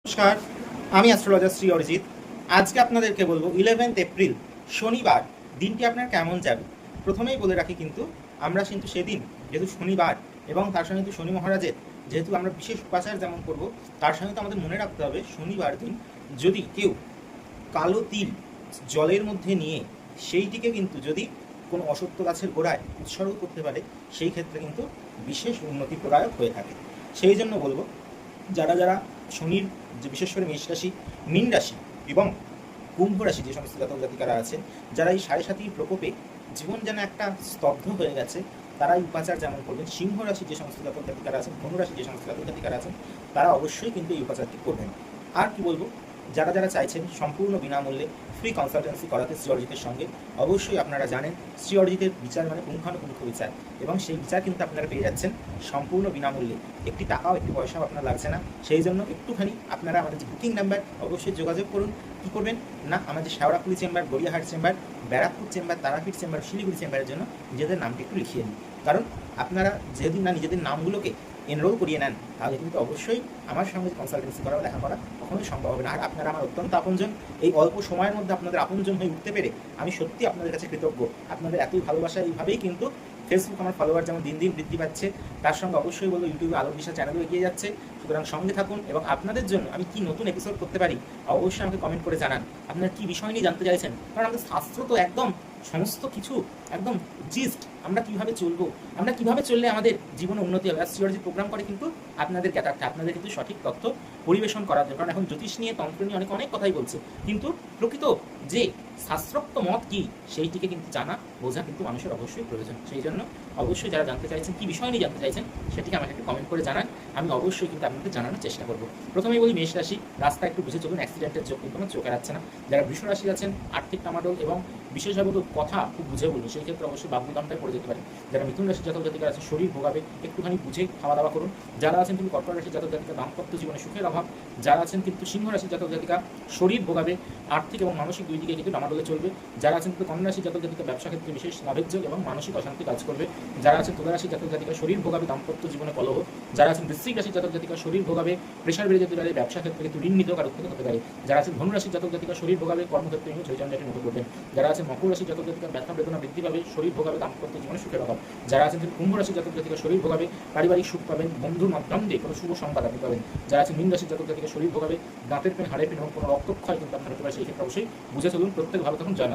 নমস্কার, আমি অ্যাস্ট্রোলজার শ্রী অরিজিৎ। আজকে আপনাদেরকে বলবো 11 এপ্রিল শনিবার দিনটি আপনার কেমন যাবে। প্রথমেই বলে রাখি কিন্তু আমরা কিন্তু সেদিন যেহেতু শনিবার এবং তার সঙ্গে কিন্তু শনি মহারাজের যেহেতু আমরা বিশেষ উপাচার যেমন করব, তার সঙ্গে তো আমাদের মনে রাখতে হবে শনিবার দিন যদি কেউ কালো তিল জলের মধ্যে নিয়ে সেইটিকে কিন্তু যদি কোনো অসত্য গাছের গোড়ায় উৎসর্গ করতে পারে, সেই ক্ষেত্রে কিন্তু বিশেষ উন্নতি প্রদায়ক হয়ে থাকে। সেই জন্য বলবো যারা যারা শনির যে বিশেষ করে মেষ রাশি, মীন রাশি এবং কুম্ভ রাশি যে সমস্ত জাতক জাতিকারা আছেন, যারা এই সাড়ে সাতির প্রকোপে জীবন যেন একটা স্তব্ধ হয়ে গেছে, তারা এই উপাচার যেমন করবেন। সিংহ রাশি যে সমস্ত জাতক জাতিকারা আছেন, ধনু রাশি যে সমস্ত জাতক জাতিকারা আছেন, তারা অবশ্যই কিন্তু এই উপাচারটি করবেন। আর কি বলবো, যারা যারা চাইছেন সম্পূর্ণ বিনামূল্যে ফ্রি কনসালটেন্সি করাতে শ্রী অরিজিতের সঙ্গে, অবশ্যই আপনারা জানেন শ্রী অরিজিতের বিচার মানে পুঙ্খানুপুঙ্খ বিচার, এবং সেই বিচার কিন্তু আপনারা পেয়ে যাচ্ছেন সম্পূর্ণ বিনামূল্যে। একটি টাকাও একটি পয়সাও আপনার লাগছে না। সেই জন্য একটুখানি আপনারা আমাদের যে বুকিং নাম্বার অবশ্যই যোগাযোগ করুন। কী করবেন না, আমাদের Sheoraphuli chamber, Gariahat chamber, Barrackpore chamber, Tarapith chamber, Siliguri চেম্বারের জন্য নিজেদের নামটি একটু লিখিয়ে নিন। কারণ আপনারা যেদিন না নিজেদের নামগুলোকে এনরোল করিয়ে নেন, তাহলে কিন্তু অবশ্যই আমার সঙ্গে কনসালটেন্সি করা বা লেখাপড়া কখনোই সম্ভব হবে না। আর আপনারা আমার অত্যন্ত আপনজন। এই অল্প সময়ের মধ্যে আপনাদের আপনজন হয়ে উঠতে পেরে আমি সত্যি আপনাদের কাছে কৃতজ্ঞ। আপনাদের এতই ভালোবাসা, এইভাবেই কিন্তু ফেসবুক আমার ফলোয়ার যেমন দিন দিন বৃদ্ধি পাচ্ছে, তার সঙ্গে অবশ্যই বলবো ইউটিউবে আলোক দিশা চ্যানেলও এগিয়ে যাচ্ছে। সুতরাং সঙ্গে থাকুন এবং আপনাদের জন্য আমি কি নতুন এপিসোড করতে পারি অবশ্যই আমাকে কমেন্ট করে জানান। আপনারা কি বিষয় নিয়ে জানতে চাইছেন, কারণ আমাদের শাস্ত্র তো একদম সমস্ত কিছু একদম জিস্ট, আমরা কিভাবে চলবো, আমরা কিভাবে চললে আমাদের জীবনে উন্নতি হবে। আর শ্রী অরিজিৎ প্রোগ্রাম করে কিন্তু আপনাদের জ্ঞাতার্থে, আপনাদের কিন্তু সঠিক তথ্য পরিবেশন করার জন্য। কারণ এখন জ্যোতিষ নিয়ে, তন্ত্র নিয়ে অনেক কথাই বলছে, কিন্তু প্রকৃত যে শাস্ত্রোক্ত মত কি সেইটিকে কিন্তু জানা বোঝা কিন্তু মানুষের অবশ্যই প্রয়োজন। সেই জন্য অবশ্যই যারা জানতে চাইছেন, কি বিষয় নিয়ে জানতে চাইছেন, সেটিকে আমাকে একটু কমেন্ট করে জানান। আমি অবশ্যই কিন্তু আপনাদের জানানোর চেষ্টা করবো। প্রথমেই বলি মেষ রাশি, রাস্তা একটু বুঝে চলুন, অ্যাক্সিডেন্টের যোগ কিন্তু আমার চোখে রাখছে না। যারা বৃষ রাশি আছেন, আর্থিক টামাডোল এবং বিশেষভাবে কথা খুব বুঝে বলুন, সেই ক্ষেত্রে অবশ্যই বাগ্যুদানটায় পড়ে যেতে পারে। যারা মিথুন রাশির জাতক জাতিকারা আছে, শরীর ভোগাবে, একটুখানি বুঝে খাওয়া দাওয়া করুন। যারা আছেন কিন্তু কর্কট রাশির জাতক জাতিকা, দাম্পত্য জীবনে সুখের অভাব। যারা আছেন কিন্তু সিংহ রাশির জাতক জাতিকা, শরীর ভোগাবে, আর্থিক এবং মানসিক দুই দিকে কিন্তু ডামাডোলে চলবে। যারা আছেন কিন্তু কন্যা রাশির জাতক জাতিকা, ব্যবসা ক্ষেত্রে বিশেষ লাভের যোগ এবং মানসিক অশান্তি কাজ করবে। যারা আছেন তুলা রাশির জাতক জাতিকা, শরীর ভোগাবে, দাম্পত্য জীবনে কলহ। যারা আছেন বৃশ্চিক রাশির জাতক জাতিকা, শরীর ভোগাবে, প্রেশার বেড়ে যেতে পারে, ব্যবসা ক্ষেত্রে কিন্তু ঋণ নিতে আর উৎপন্ন হতে পারে। যারা আছেন ধনু রাশির জাতক জাতিকা, শরীর ভোগাবে, কর্মক্ষেত্রে কিন্তু ঝৈঝঞ্ঝাটের মতো করবেন। যারা আছেন মকর রাশির জাতক জাতিকা, ব্যথা বেদনা বৃদ্ধি পাবে, শরীর ভোগাবে, দাম্পত্য জীবনে সুখের অভাব। যারা আছেন কুম্ভ রাশির জাতক জাতিকা, শরীর ভোগাবে, পারিবারিক সুখ পাবেন, বন্ধুর মাধ্যম দিয়ে কোনো শুভ সংবাদ আপনি পাবেন। যারা আছেন মীন রাশির জাতক জাতিকা, শরীর ভোগাবে, দাঁতের পেন, হাড়ের পেন এবং কোনো রক্তক্ষয় কিন্তু আপনার হতে পারে। সেই ক্ষেত্রে অবশ্যই বুঝে চলুন। প্রত্যেক ভালো থাকুন। জয় মাতা।